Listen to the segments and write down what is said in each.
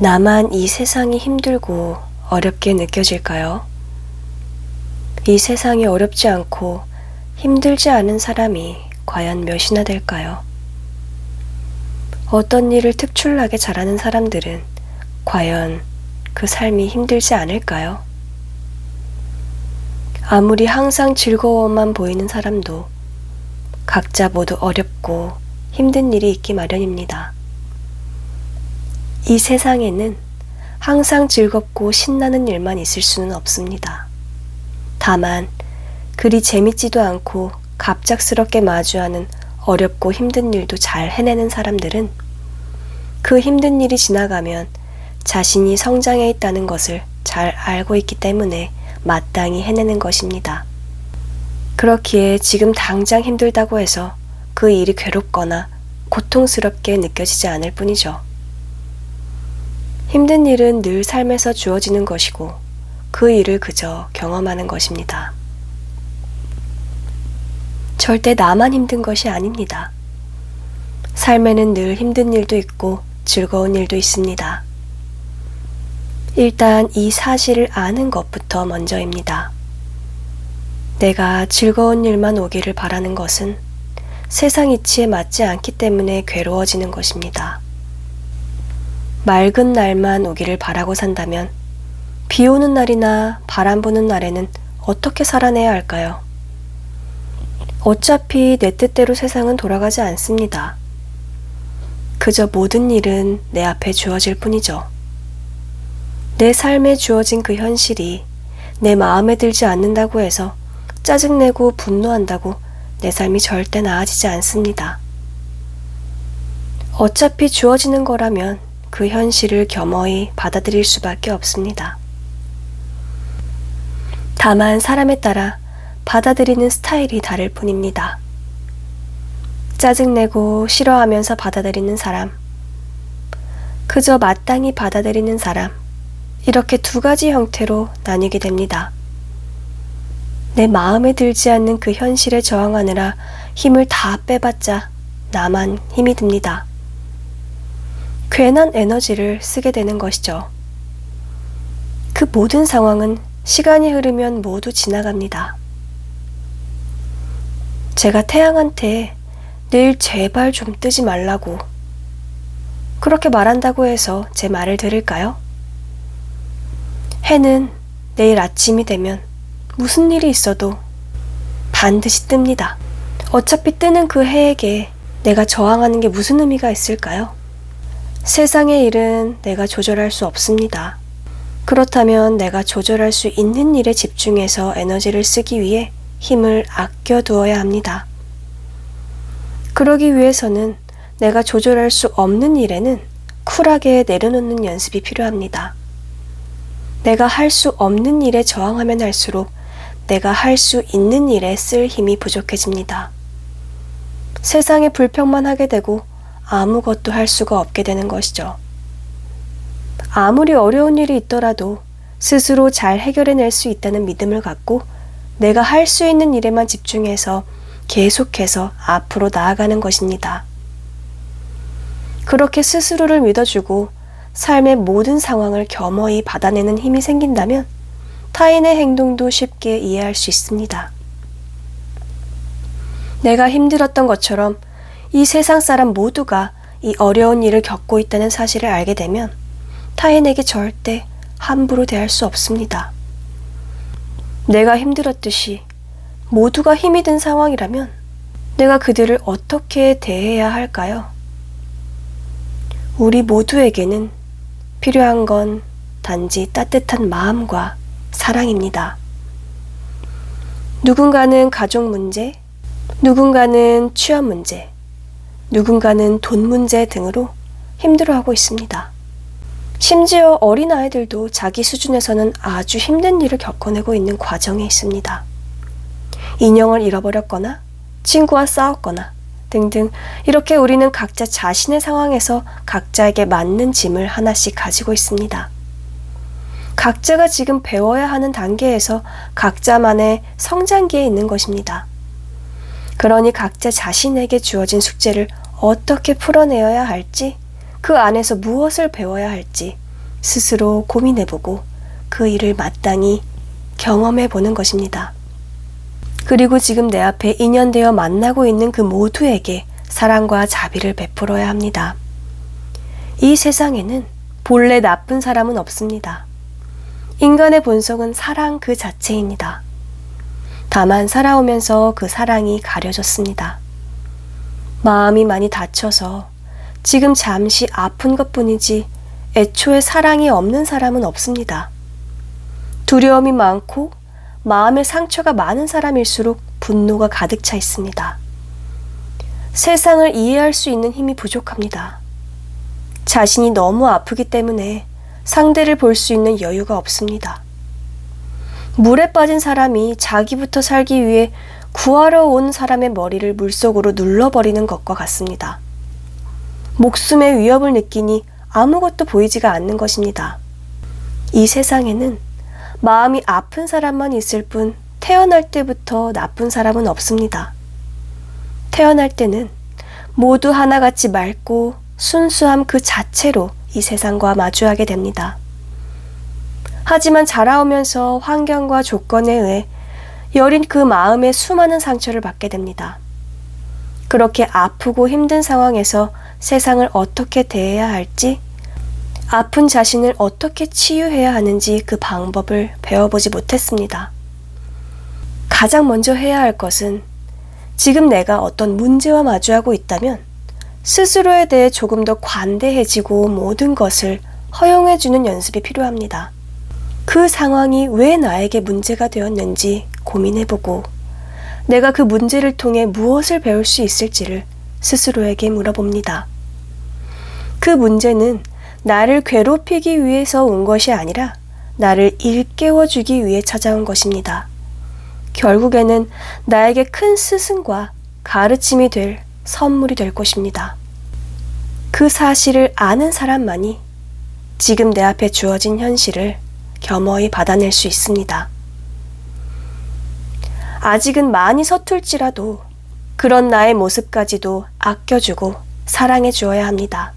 나만 이 세상이 힘들고 어렵게 느껴질까요? 이 세상이 어렵지 않고 힘들지 않은 사람이 과연 몇이나 될까요? 어떤 일을 특출나게 잘하는 사람들은 과연 그 삶이 힘들지 않을까요? 아무리 항상 즐거워만 보이는 사람도 각자 모두 어렵고 힘든 일이 있기 마련입니다. 이 세상에는 항상 즐겁고 신나는 일만 있을 수는 없습니다. 다만 그리 재밌지도 않고 갑작스럽게 마주하는 어렵고 힘든 일도 잘 해내는 사람들은 그 힘든 일이 지나가면 자신이 성장해 있다는 것을 잘 알고 있기 때문에 마땅히 해내는 것입니다. 그렇기에 지금 당장 힘들다고 해서 그 일이 괴롭거나 고통스럽게 느껴지지 않을 뿐이죠. 힘든 일은 늘 삶에서 주어지는 것이고 그 일을 그저 경험하는 것입니다. 절대 나만 힘든 것이 아닙니다. 삶에는 늘 힘든 일도 있고 즐거운 일도 있습니다. 일단 이 사실을 아는 것부터 먼저입니다. 내가 즐거운 일만 오기를 바라는 것은 세상 이치에 맞지 않기 때문에 괴로워지는 것입니다. 맑은 날만 오기를 바라고 산다면 비 오는 날이나 바람 부는 날에는 어떻게 살아내야 할까요? 어차피 내 뜻대로 세상은 돌아가지 않습니다. 그저 모든 일은 내 앞에 주어질 뿐이죠. 내 삶에 주어진 그 현실이 내 마음에 들지 않는다고 해서 짜증내고 분노한다고 내 삶이 절대 나아지지 않습니다. 어차피 주어지는 거라면 그 현실을 겸허히 받아들일 수밖에 없습니다. 다만 사람에 따라 받아들이는 스타일이 다를 뿐입니다. 짜증내고 싫어하면서 받아들이는 사람, 그저 마땅히 받아들이는 사람, 이렇게 두 가지 형태로 나뉘게 됩니다. 내 마음에 들지 않는 그 현실에 저항하느라 힘을 다 빼봤자 나만 힘이 듭니다. 괜한 에너지를 쓰게 되는 것이죠. 그 모든 상황은 시간이 흐르면 모두 지나갑니다. 제가 태양한테 내일 제발 좀 뜨지 말라고 그렇게 말한다고 해서 제 말을 들을까요? 해는 내일 아침이 되면 무슨 일이 있어도 반드시 뜹니다. 어차피 뜨는 그 해에게 내가 저항하는 게 무슨 의미가 있을까요? 세상의 일은 내가 조절할 수 없습니다. 그렇다면 내가 조절할 수 있는 일에 집중해서 에너지를 쓰기 위해 힘을 아껴두어야 합니다. 그러기 위해서는 내가 조절할 수 없는 일에는 쿨하게 내려놓는 연습이 필요합니다. 내가 할 수 없는 일에 저항하면 할수록 내가 할 수 있는 일에 쓸 힘이 부족해집니다. 세상에 불평만 하게 되고 아무것도 할 수가 없게 되는 것이죠. 아무리 어려운 일이 있더라도 스스로 잘 해결해낼 수 있다는 믿음을 갖고 내가 할 수 있는 일에만 집중해서 계속해서 앞으로 나아가는 것입니다. 그렇게 스스로를 믿어주고 삶의 모든 상황을 겸허히 받아내는 힘이 생긴다면 타인의 행동도 쉽게 이해할 수 있습니다. 내가 힘들었던 것처럼 이 세상 사람 모두가 이 어려운 일을 겪고 있다는 사실을 알게 되면 타인에게 절대 함부로 대할 수 없습니다. 내가 힘들었듯이 모두가 힘이 든 상황이라면 내가 그들을 어떻게 대해야 할까요? 우리 모두에게는 필요한 건 단지 따뜻한 마음과 사랑입니다. 누군가는 가족 문제, 누군가는 취업 문제, 누군가는 돈 문제 등으로 힘들어하고 있습니다. 심지어 어린아이들도 자기 수준에서는 아주 힘든 일을 겪어내고 있는 과정에 있습니다. 인형을 잃어버렸거나 친구와 싸웠거나 등등 이렇게 우리는 각자 자신의 상황에서 각자에게 맞는 짐을 하나씩 가지고 있습니다. 각자가 지금 배워야 하는 단계에서 각자만의 성장기에 있는 것입니다. 그러니 각자 자신에게 주어진 숙제를 어떻게 풀어내어야 할지, 그 안에서 무엇을 배워야 할지 스스로 고민해보고 그 일을 마땅히 경험해보는 것입니다. 그리고 지금 내 앞에 인연되어 만나고 있는 그 모두에게 사랑과 자비를 베풀어야 합니다. 이 세상에는 본래 나쁜 사람은 없습니다. 인간의 본성은 사랑 그 자체입니다. 다만 살아오면서 그 사랑이 가려졌습니다. 마음이 많이 다쳐서 지금 잠시 아픈 것뿐이지 애초에 사랑이 없는 사람은 없습니다. 두려움이 많고 마음의 상처가 많은 사람일수록 분노가 가득 차 있습니다. 세상을 이해할 수 있는 힘이 부족합니다. 자신이 너무 아프기 때문에 상대를 볼 수 있는 여유가 없습니다. 물에 빠진 사람이 자기부터 살기 위해 구하러 온 사람의 머리를 물속으로 눌러버리는 것과 같습니다. 목숨의 위협을 느끼니 아무것도 보이지가 않는 것입니다. 이 세상에는 마음이 아픈 사람만 있을 뿐 태어날 때부터 나쁜 사람은 없습니다. 태어날 때는 모두 하나같이 맑고 순수함 그 자체로 이 세상과 마주하게 됩니다. 하지만 자라오면서 환경과 조건에 의해 여린 그 마음에 수많은 상처를 받게 됩니다. 그렇게 아프고 힘든 상황에서 세상을 어떻게 대해야 할지, 아픈 자신을 어떻게 치유해야 하는지 그 방법을 배워보지 못했습니다. 가장 먼저 해야 할 것은 지금 내가 어떤 문제와 마주하고 있다면 스스로에 대해 조금 더 관대해지고 모든 것을 허용해주는 연습이 필요합니다. 그 상황이 왜 나에게 문제가 되었는지 고민해보고 내가 그 문제를 통해 무엇을 배울 수 있을지를 스스로에게 물어봅니다. 그 문제는 나를 괴롭히기 위해서 온 것이 아니라 나를 일깨워주기 위해 찾아온 것입니다. 결국에는 나에게 큰 스승과 가르침이 될 선물이 될 것입니다. 그 사실을 아는 사람만이 지금 내 앞에 주어진 현실을 겸허히 받아낼 수 있습니다. 아직은 많이 서툴지라도 그런 나의 모습까지도 아껴주고 사랑해 주어야 합니다.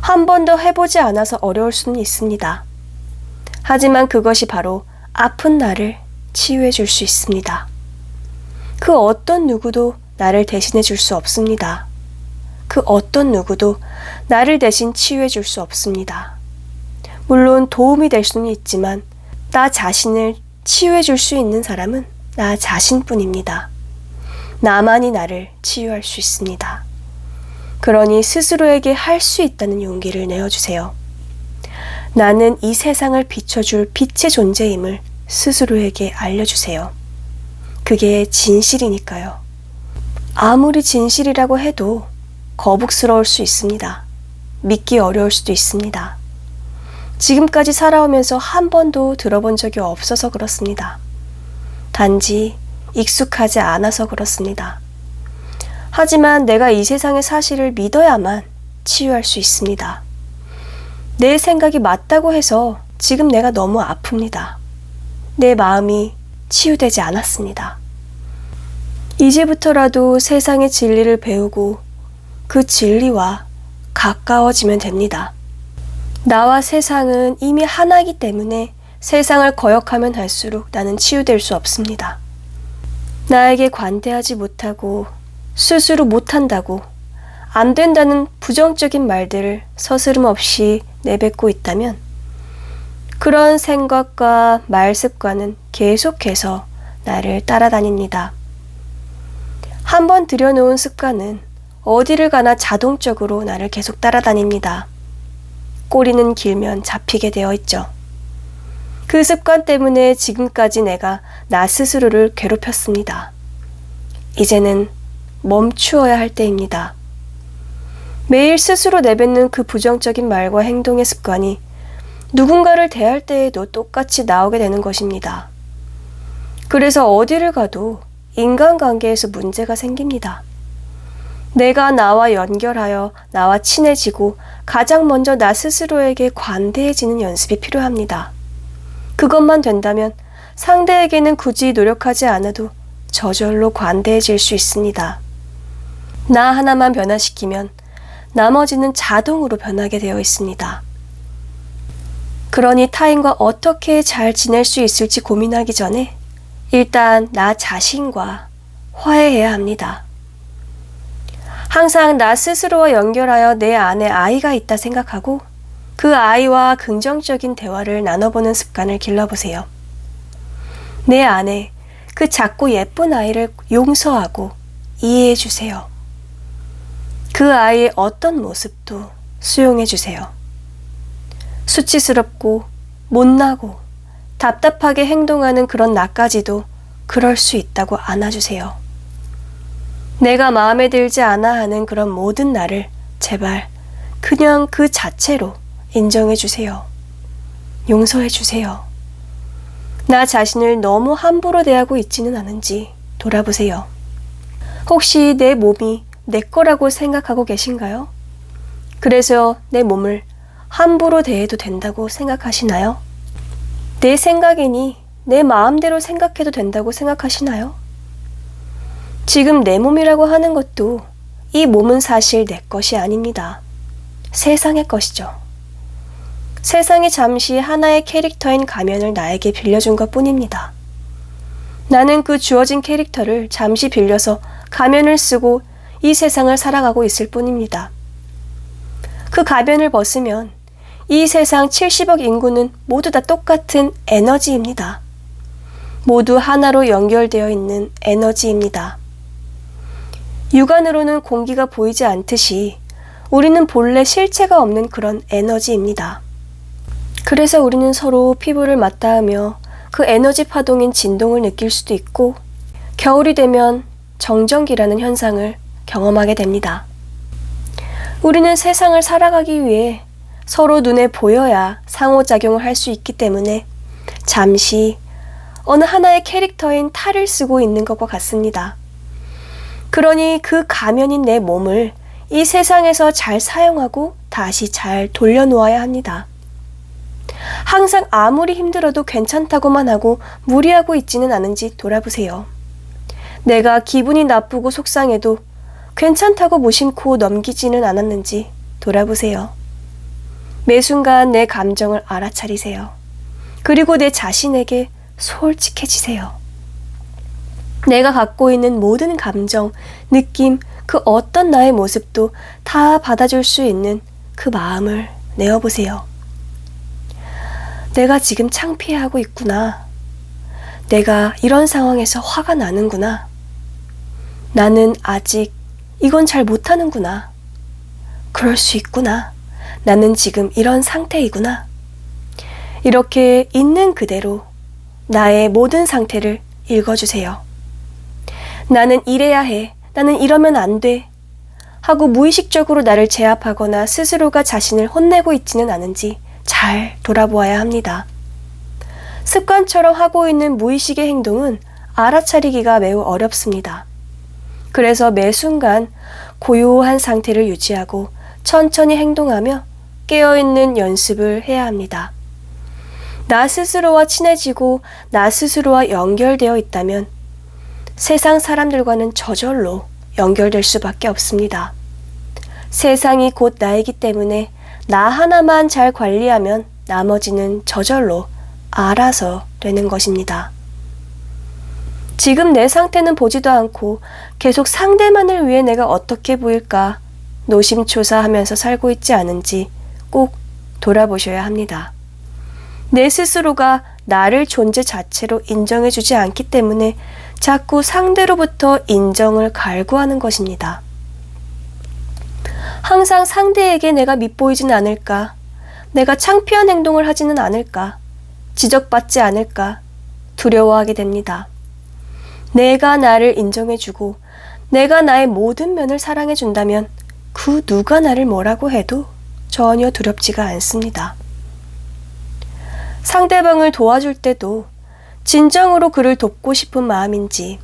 한 번도 해보지 않아서 어려울 수는 있습니다. 하지만 그것이 바로 아픈 나를 치유해 줄 수 있습니다. 그 어떤 누구도 나를 대신해 줄 수 없습니다. 그 어떤 누구도 나를 대신 치유해 줄 수 없습니다. 물론 도움이 될 수는 있지만 나 자신을 치유해 줄 수 있는 사람은 나 자신뿐입니다. 나만이 나를 치유할 수 있습니다. 그러니 스스로에게 할 수 있다는 용기를 내어주세요. 나는 이 세상을 비춰줄 빛의 존재임을 스스로에게 알려주세요. 그게 진실이니까요. 아무리 진실이라고 해도 거북스러울 수 있습니다. 믿기 어려울 수도 있습니다. 지금까지 살아오면서 한 번도 들어본 적이 없어서 그렇습니다. 단지 익숙하지 않아서 그렇습니다. 하지만 내가 이 세상의 사실을 믿어야만 치유할 수 있습니다. 내 생각이 맞다고 해서 지금 내가 너무 아픕니다. 내 마음이 치유되지 않았습니다. 이제부터라도 세상의 진리를 배우고 그 진리와 가까워지면 됩니다. 나와 세상은 이미 하나이기 때문에 세상을 거역하면 할수록 나는 치유될 수 없습니다. 나에게 관대하지 못하고 스스로 못한다고 안 된다는 부정적인 말들을 서스름 없이 내뱉고 있다면 그런 생각과 말 습관은 계속해서 나를 따라다닙니다. 한번 들여놓은 습관은 어디를 가나 자동적으로 나를 계속 따라다닙니다. 꼬리는 길면 잡히게 되어 있죠. 그 습관 때문에 지금까지 내가 나 스스로를 괴롭혔습니다. 이제는 멈추어야 할 때입니다. 매일 스스로 내뱉는 그 부정적인 말과 행동의 습관이 누군가를 대할 때에도 똑같이 나오게 되는 것입니다. 그래서 어디를 가도 인간관계에서 문제가 생깁니다. 내가 나와 연결하여 나와 친해지고 가장 먼저 나 스스로에게 관대해지는 연습이 필요합니다. 그것만 된다면 상대에게는 굳이 노력하지 않아도 저절로 관대해질 수 있습니다. 나 하나만 변화시키면 나머지는 자동으로 변하게 되어 있습니다. 그러니 타인과 어떻게 잘 지낼 수 있을지 고민하기 전에 일단 나 자신과 화해해야 합니다. 항상 나 스스로와 연결하여 내 안에 아이가 있다 생각하고 그 아이와 긍정적인 대화를 나눠보는 습관을 길러보세요. 내 안에 그 작고 예쁜 아이를 용서하고 이해해 주세요. 그 아이의 어떤 모습도 수용해 주세요. 수치스럽고 못나고 답답하게 행동하는 그런 나까지도 그럴 수 있다고 안아주세요. 내가 마음에 들지 않아 하는 그런 모든 나를 제발 그냥 그 자체로 인정해 주세요. 용서해 주세요. 나 자신을 너무 함부로 대하고 있지는 않은지 돌아보세요. 혹시 내 몸이 내 거라고 생각하고 계신가요? 그래서 내 몸을 함부로 대해도 된다고 생각하시나요? 내 생각이니 내 마음대로 생각해도 된다고 생각하시나요? 지금 내 몸이라고 하는 것도 이 몸은 사실 내 것이 아닙니다. 세상의 것이죠. 세상이 잠시 하나의 캐릭터인 가면을 나에게 빌려준 것 뿐입니다. 나는 그 주어진 캐릭터를 잠시 빌려서 가면을 쓰고 이 세상을 살아가고 있을 뿐입니다. 그 가면을 벗으면 이 세상 70억 인구는 모두 다 똑같은 에너지입니다. 모두 하나로 연결되어 있는 에너지입니다. 육안으로는 공기가 보이지 않듯이 우리는 본래 실체가 없는 그런 에너지입니다. 그래서 우리는 서로 피부를 맞닿으며 그 에너지 파동인 진동을 느낄 수도 있고 겨울이 되면 정전기라는 현상을 경험하게 됩니다. 우리는 세상을 살아가기 위해 서로 눈에 보여야 상호작용을 할 수 있기 때문에 잠시 어느 하나의 캐릭터인 탈을 쓰고 있는 것과 같습니다. 그러니 그 가면인 내 몸을 이 세상에서 잘 사용하고 다시 잘 돌려놓아야 합니다. 항상 아무리 힘들어도 괜찮다고만 하고 무리하고 있지는 않은지 돌아보세요. 내가 기분이 나쁘고 속상해도 괜찮다고 무심코 넘기지는 않았는지 돌아보세요. 매 순간 내 감정을 알아차리세요. 그리고 내 자신에게 솔직해지세요. 내가 갖고 있는 모든 감정, 느낌, 그 어떤 나의 모습도 다 받아줄 수 있는 그 마음을 내어보세요. 내가 지금 창피해하고 있구나. 내가 이런 상황에서 화가 나는구나. 나는 아직 이건 잘 못하는구나. 그럴 수 있구나. 나는 지금 이런 상태이구나. 이렇게 있는 그대로 나의 모든 상태를 읽어주세요. 나는 이래야 해. 나는 이러면 안 돼. 하고 무의식적으로 나를 제압하거나 스스로가 자신을 혼내고 있지는 않은지 잘 돌아보아야 합니다. 습관처럼 하고 있는 무의식의 행동은 알아차리기가 매우 어렵습니다. 그래서 매 순간 고요한 상태를 유지하고 천천히 행동하며 깨어있는 연습을 해야 합니다. 나 스스로와 친해지고 나 스스로와 연결되어 있다면 세상 사람들과는 저절로 연결될 수밖에 없습니다. 세상이 곧 나이기 때문에 나 하나만 잘 관리하면 나머지는 저절로 알아서 되는 것입니다. 지금 내 상태는 보지도 않고 계속 상대만을 위해 내가 어떻게 보일까 노심초사하면서 살고 있지 않은지 꼭 돌아보셔야 합니다. 내 스스로가 나를 존재 자체로 인정해주지 않기 때문에 자꾸 상대로부터 인정을 갈구하는 것입니다. 항상 상대에게 내가 밉보이진 않을까, 내가 창피한 행동을 하지는 않을까, 지적받지 않을까 두려워하게 됩니다. 내가 나를 인정해주고 내가 나의 모든 면을 사랑해준다면 그 누가 나를 뭐라고 해도 전혀 두렵지가 않습니다. 상대방을 도와줄 때도 진정으로 그를 돕고 싶은 마음인지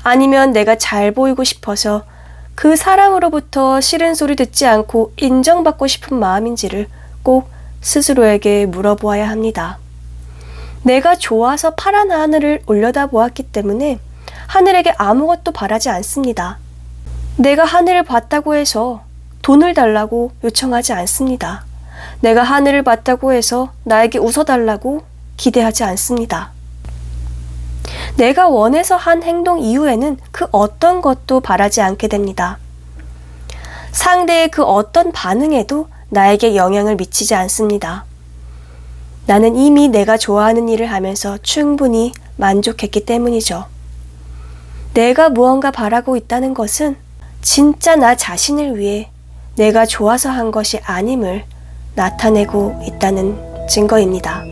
아니면 내가 잘 보이고 싶어서 그 사람으로부터 싫은 소리 듣지 않고 인정받고 싶은 마음인지를 꼭 스스로에게 물어보아야 합니다. 내가 좋아서 파란 하늘을 올려다보았기 때문에 하늘에게 아무것도 바라지 않습니다. 내가 하늘을 봤다고 해서 돈을 달라고 요청하지 않습니다. 내가 하늘을 봤다고 해서 나에게 웃어달라고 기대하지 않습니다. 내가 원해서 한 행동 이후에는 그 어떤 것도 바라지 않게 됩니다. 상대의 그 어떤 반응에도 나에게 영향을 미치지 않습니다. 나는 이미 내가 좋아하는 일을 하면서 충분히 만족했기 때문이죠. 내가 무언가 바라고 있다는 것은 진짜 나 자신을 위해 내가 좋아서 한 것이 아님을 나타내고 있다는 증거입니다.